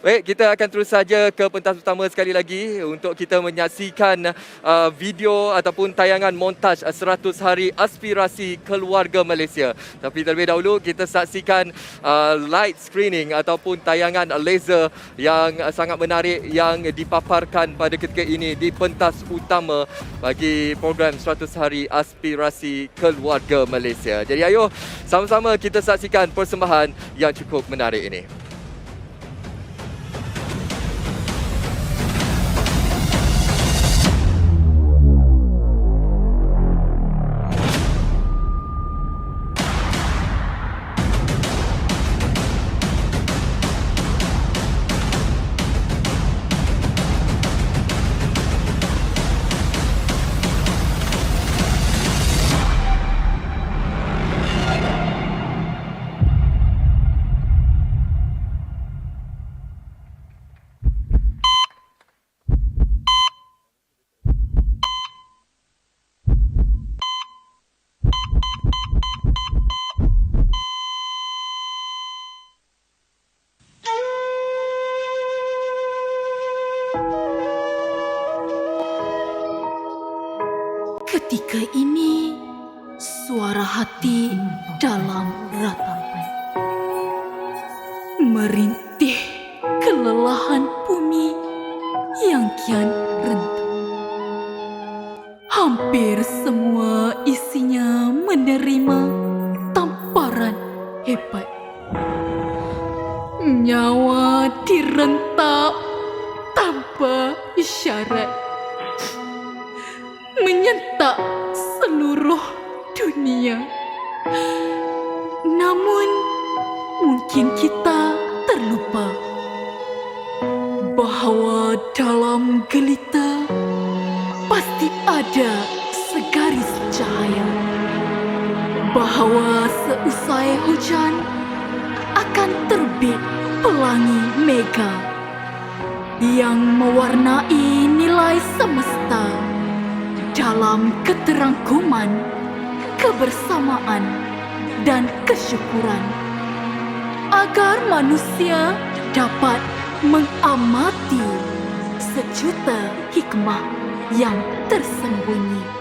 Baik, kita akan terus saja ke pentas utama sekali lagi untuk kita menyaksikan video ataupun tayangan montaj 100 hari aspirasi keluarga Malaysia. Tapi terlebih dahulu kita saksikan light screening ataupun tayangan laser yang sangat menarik yang dipaparkan pada ketika ini di pentas utama bagi program 100 hari aspirasi keluarga Malaysia. Jadi ayo sama-sama kita saksikan persembahan yang cukup menarik ini. Ketika ini, suara hati dalam ratapan merintih kelelahan bumi yang kian rentah. Hampir semua isinya menerima tamparan hebat. Nyawa direntak tanpa isyarat, menyentak seluruh dunia. Namun, mungkin kita terlupa bahawa dalam gelita pasti ada segaris cahaya. Bahawa seusai hujan akan terbit pelangi mega yang mewarnai nilai semesta dalam keterangkuman, kebersamaan dan kesyukuran, agar manusia dapat mengamati sejuta hikmah yang tersembunyi.